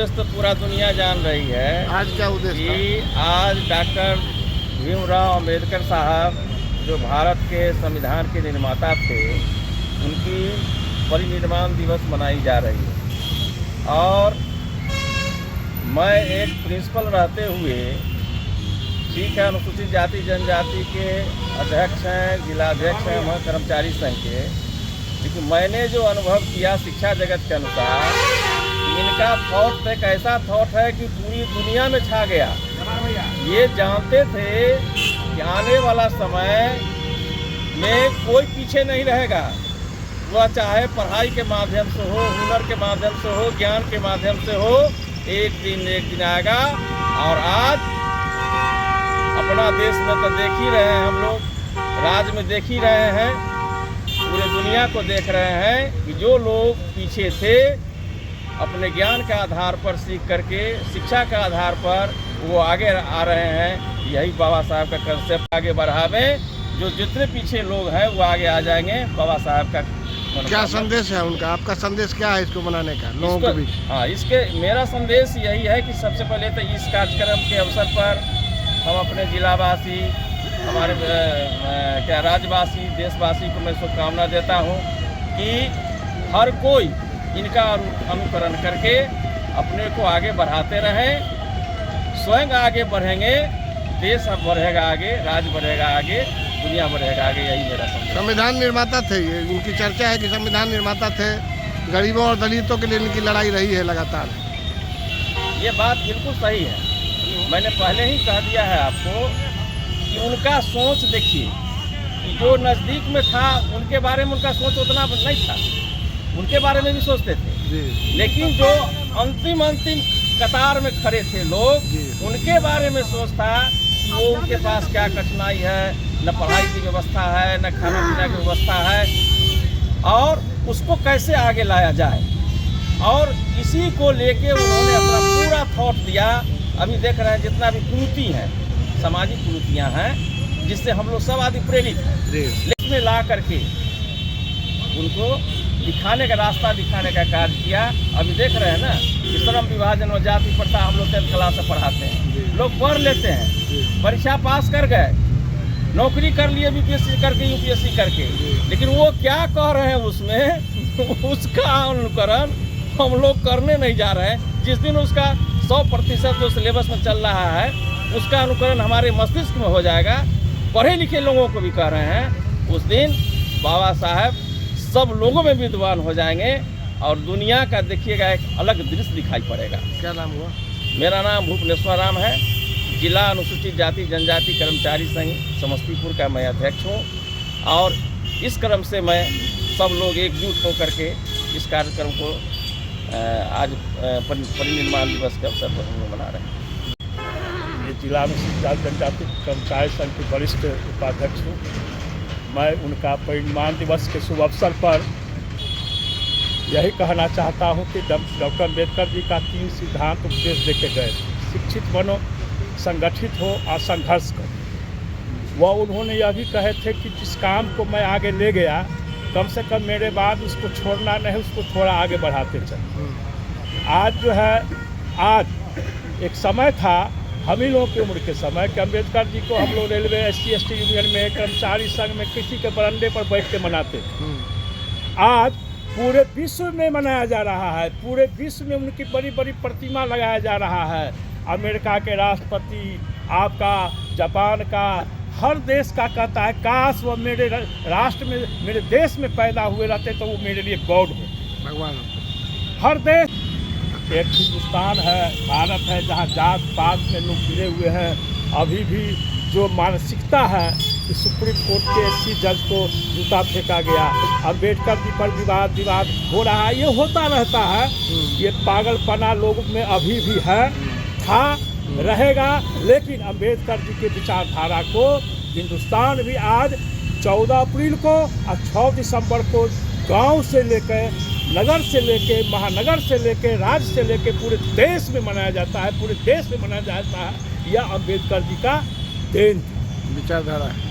उद्देश्य तो पूरा दुनिया जान रही है। आज क्या उद्देश्य कि आज डॉक्टर भीमराव अंबेडकर साहब जो भारत के संविधान के निर्माता थे, उनकी परिनिर्वाण दिवस मनाई जा रही है। और मैं एक प्रिंसिपल रहते हुए, ठीक है, अनुसूचित जाति जनजाति के अध्यक्ष हैं, जिलाध्यक्ष हैं, मैं कर्मचारी संघ के, लेकिन मैंने जो अनुभव किया शिक्षा जगत के अनुसार, इनका थॉट एक ऐसा थॉट है कि पूरी दुनिया में छा गया। ये जानते थे कि आने वाला समय में कोई पीछे नहीं रहेगा, वह चाहे पढ़ाई के माध्यम से हो, हुनर के माध्यम से हो, ज्ञान के माध्यम से हो, एक दिन आएगा। और आज अपना देश में तो देख ही रहे हैं, हम लोग राज्य में देख ही रहे हैं, पूरे दुनिया को देख रहे हैं कि जो लोग पीछे थे अपने ज्ञान के आधार पर सीख करके, शिक्षा के आधार पर वो आगे आ रहे हैं। यही बाबा साहब का कंसेप्ट आगे बढ़ावें, जो जितने पीछे लोग हैं वो आगे आ जाएंगे। बाबा साहब का क्या संदेश है उनका? आपका संदेश क्या है इसको मनाने का लोगों के बीच? हाँ, इसके मेरा संदेश यही है कि सबसे पहले तो इस कार्यक्रम के अवसर पर हम अपने जिलावासी, हमारे क्या राज्यवासी, देशवासी को मैं शुभकामना देता हूँ कि हर कोई इनका अनुकरण करके अपने को आगे बढ़ाते रहें। स्वयं आगे बढ़ेंगे, देश अब बढ़ेगा आगे, राज्य बढ़ेगा आगे, दुनिया बढ़ेगा आगे। यही मेरा संदेश। संविधान निर्माता थे ये, इनकी चर्चा है कि संविधान निर्माता थे, गरीबों और दलितों के लिए इनकी लड़ाई रही है लगातार। ये बात बिल्कुल सही है। मैंने पहले ही कह दिया है आपको कि उनका सोच देखिए, कि जो नज़दीक में था उनके बारे में उनका सोच उतना नहीं था, उनके बारे में भी सोचते थे, लेकिन जो अंतिम कतार में खड़े थे लोग, उनके बारे में सोच था कि वो उनके पास क्या कठिनाई है, न पढ़ाई की व्यवस्था है, न खाना पीना की व्यवस्था है, और उसको कैसे आगे लाया जाए। और इसी को लेके उन्होंने अपना पूरा थॉट दिया। अभी देख रहे हैं जितना भी कुरीति हैं, सामाजिक कुरीतियाँ हैं, जिससे हम लोग सब आदि प्रेरित हैं, लेकिन ला करके उनको दिखाने का रास्ता दिखाने का कार्य किया। अभी देख रहे हैं ना कि श्रम विभाजन और जाति प्रथा हम लोग 10th क्लास से पढ़ाते हैं, लोग पढ़ लेते हैं, परीक्षा पास कर गए, नौकरी कर लिए बीपीएससी करके, यूपीएससी करके, लेकिन वो क्या कह रहे हैं उसमें उसका अनुकरण हम लोग करने नहीं जा रहे हैं। जिस दिन उसका 100% जो सिलेबस में चल रहा है उसका अनुकरण हमारे मस्तिष्क में हो जाएगा, पढ़े लिखे लोगों को भी कह रहे हैं, उस दिन बाबा साहब सब लोगों में विद्वान हो जाएंगे और दुनिया का देखिएगा एक अलग दृश्य दिखाई पड़ेगा। क्या नाम हुआ? मेरा नाम भूपनेश्वर राम है, जिला अनुसूचित जाति जनजाति कर्मचारी संघ समस्तीपुर का मैं अध्यक्ष हूँ। और इस क्रम से मैं सब लोग एकजुट होकर के इस कार्यक्रम को आज परिनिर्वाण दिवस के अवसर पर हम लोग मना रहे हैं। ये जिला अनुसूचित जाति जनजाति कर्मचारी संघ के वरिष्ठ उपाध्यक्ष हूँ। मैं उनका परिनिर्वाण दिवस के शुभ अवसर पर यही कहना चाहता हूँ कि डॉक्टर अम्बेडकर जी का 3 सिद्धांत उपदेश देके गए: शिक्षित बनो, संगठित हो और संघर्ष करो। वह उन्होंने यह भी कहे थे कि जिस काम को मैं आगे ले गया, कम से कम मेरे बाद उसको छोड़ना नहीं, उसको थोड़ा आगे बढ़ाते चले। आज जो है, आज एक समय था हम ही लोगों की उम्र के समय कि अम्बेडकर जी को हम लोग रेलवे SC ST यूनियन में, कर्मचारी संघ में किसी के बरंडे पर बैठ के मनाते थे। आज पूरे विश्व में मनाया जा रहा है, पूरे विश्व में उनकी बड़ी बड़ी प्रतिमा लगाया जा रहा है। अमेरिका के राष्ट्रपति, आपका जापान का, हर देश का कहता है काश वो मेरे राष्ट्र में, मेरे देश में पैदा हुए रहते तो वो मेरे लिए गॉड हो, भगवान। हर देश एक हिंदुस्तान है, भारत है, जहाँ जात पात में लोग गिरे हुए हैं। अभी भी जो मानसिकता है कि सुप्रीम कोर्ट के SC जज को जूता फेंका गया, अम्बेडकर जी पर विवाद हो रहा है, ये होता रहता है। ये पागलपना लोगों में अभी भी है, था, रहेगा। लेकिन अम्बेडकर जी के विचारधारा को हिंदुस्तान भी आज 14 अप्रैल को और 6 दिसंबर को गांव से लेकर, नगर से लेके, महानगर से लेके, राज्य से लेके पूरे देश में मनाया जाता है, पूरे देश में मनाया जाता है। यह अम्बेडकर जी का देन विचारधारा है।